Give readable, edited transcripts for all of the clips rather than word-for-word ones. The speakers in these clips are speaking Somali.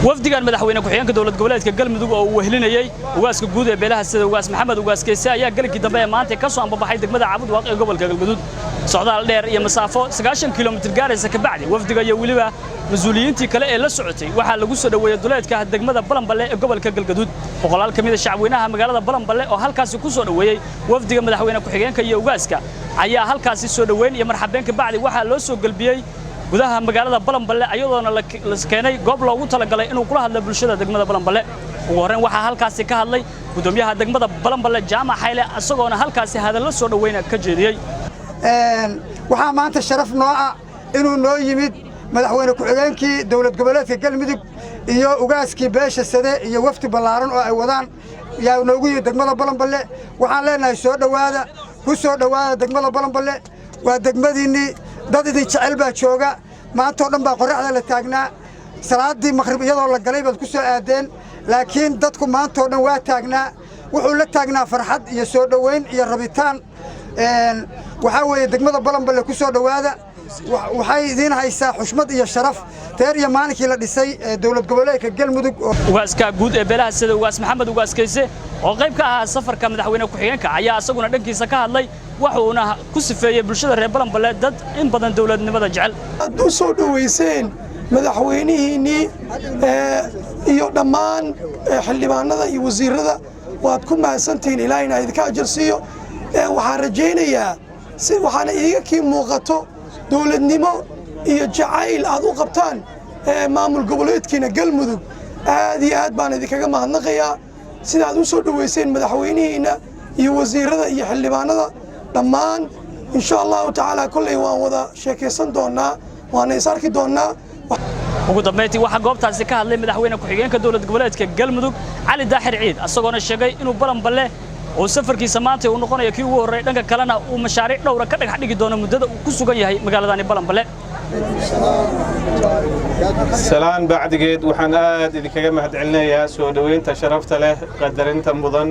wafdigan madaxweyne ku-xigeenka dowlad goboleedka galmudug oo uu wehelinayay ugaaska guud ee beelaha sida ugaas maxamed ugaas keese ayaa galkii dambe ee maanta ka soo ambabaxay degmada Cabudwaaq ee gobolka galmudug socdaal dheer iyo masaafo 90 kiiloomitir gaaraysa ka bacdi wafdiga iyo waliba mas'uuliyiintii kale ee la socotay waxa lagu soo dhaweeyay duleedka degmada Balanballe ee gobolka galgaduud boqolaal kamid ah shacabweynaha magaalada Balanballe oo halkaas ku soo dhaweeyay wafdiga madaxweyne ku-xigeenka iyo ugaaska ayaa halkaas soo dhaweyn iyo marxabeen ka bacdi waxa loo soo galbiyay gudaha magaalada Balanballe ayadoona la keenay goob loogu talagalay inuu kula hadlo bulshada degmada Balanballe ugu horreyn waxa halkaas ka hadlay gudoomiyaha degmada Balanballe Jaamac Xayle asagoona halkaas hadallo soo dhaweyn ka jeediyay waxa maanta sharaf noo ah inuu noo yimid madaxweyne ku-xigeenkii dowlad goboleedka galmudug iyo ugaaskii beesha sade iyo wafdi ballaaran oo ay wadaan yaa noogu yimid degmada Balanballe waxaan leenahay soo dhawaada ku soo dhawaada degmada Balanballe waa degmadiinii dad idin jecel baa jooga maanta oo dhan baa qorraxda la taagnaa salaadii maghrib iyadoo la galay baad ku soo aadeen laakiin dadku maanta oo dhan waa taagnaa wuxuu la taagnaa farxad iyo soo dhaweyn iyo rabitaan waxa weeye degmada Balanballe ku soo dhawaada waxay idin haysaa xushmad iyo sharaf teer iyo maalinkii la dhisay dowlad goboleedka galmudug ugaaska guud ee beelaha sida ugaas maxamed ugaas keese oo qayb ka ah safarka madaxweyne ku-xigeenka ayaa asaguna dhankiisa ka hadlay wuxuuna ku sifeeyay bulshada reer Balanballe dad in badan dawladnimada jecel aad u soo dhaweyseen madaxweynihiinii iyo dhammaan xildhibaanada iyo wasiirada waad ku mahadsantihiin ilaahayna idinka ajarsiiyo waxaan rajaynayaa si waxaana idiga kii muuqato dawladnimo iyo jacayl aad u qabtaan maamul goboleedkiina galmudug aad iyo aad baan idinkaga mahadnaqayaa sidaad u soo dhaweyseen madaxweynihiina iyo wasiirada iyo xildhibaanada dhammaan insha allahu tacaala kolley waan wada sheekaysan doonaa waana is arki doonaa ugu dambeyntii waxa goobtaasi ka hadlay madaxweyne ku-xigeenka dowlad goboleedka galmudug cali daaxir ciid asagoona sheegay inuu Balanballe oo safarkiisa maanta uu noqonayo kii ugu horreeyay dhanka kalena uu mashaariic dhowr ka dhagax dhigi doono muddada uu ku sugan yahay magaaladani Balanballe salaan bacdigeed waxaan aad idinkaga mahadcelinayaa soo dhaweynta sharafta leh qadarinta mudan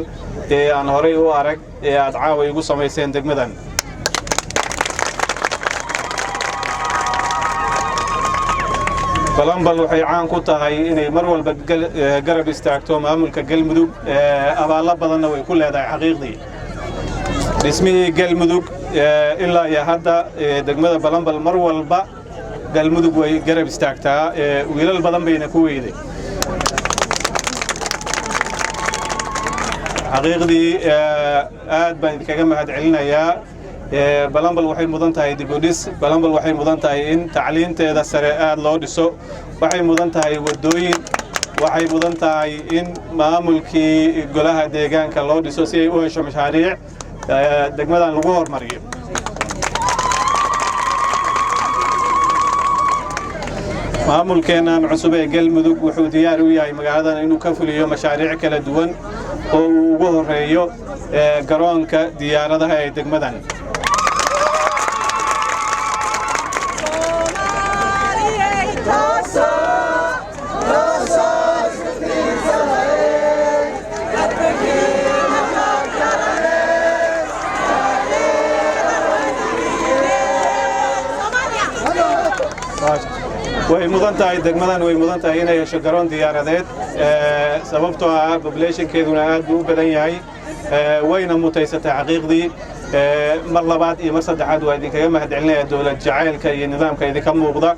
ee aan horay u arag ee aad caawa igu samayseen degmadan Balanballe waxay caan ku tahay inay mar walba garab istaagto maamulka galmudug abaal badanna way ku leedahay xaqiiqdii dhismihii galmudug ilaa iyo hadda degmada Balanballe mar walba galmudug way garab istaagtaa wiilal badan bayna ku weyday xaqiiqdii aad baan idinkaga mahadcelinayaa Balanballe waxay mudan tahay dib u dhis Balanballe waxay mudan tahay in tacliinteeda sare aad loo dhiso waxay mudan tahay wadooyin waxay mudan tahay in maamulkii golaha deegaanka loo dhiso si ay u hesho mashaariic degmadan lagu hormariyo maamulkeenan cusub ee galmudug wuxuu diyaar u yahay magaaladan inuu ka fuliyo mashaariic kala duwan oo uu ugu horeeyo garoonka diyaaradaha ee degmadan way mudan tahay degmadan way mudan tahay inay hesho garoon diyaaradeed sababtoo ah populationkeeduna aad buu u badan yahay wayna mutaysatay xaqiiqdii mar labaad iyo mar saddexaad waa idinkaga mahadcelinayaa dowlad jacaylka iyo nidaamka idinka muuqda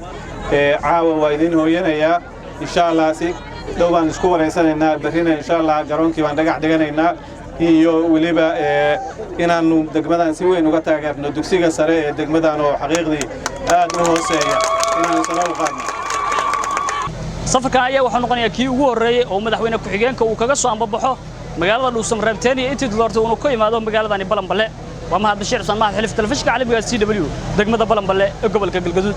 caawa waa idin hooyanayaa insha allah si dhow baan isku wareysanaynaa berrina insha allah garoonkii baan dhagax dhiganaynaa iyo weliba inaannu degmadan si weyn uga taageerno dugsiga sare ee degmadan oo xaqiiqdii aad u hooseeya inaan soo qaadno safarkan ayaa wuxuu noqonayaa kii ugu horreeyay oo madaxweyne ku-xigeenka uu kaga soo ambabaxo magaalada Dhuusam Reebteen iyo intii doortay uu ku yimaado magaaladani Balanballe waa mahad bashiir Xuseen mahad xilif telefishinka caalamiga CW degmada Balanballe ee gobolka Galgaduud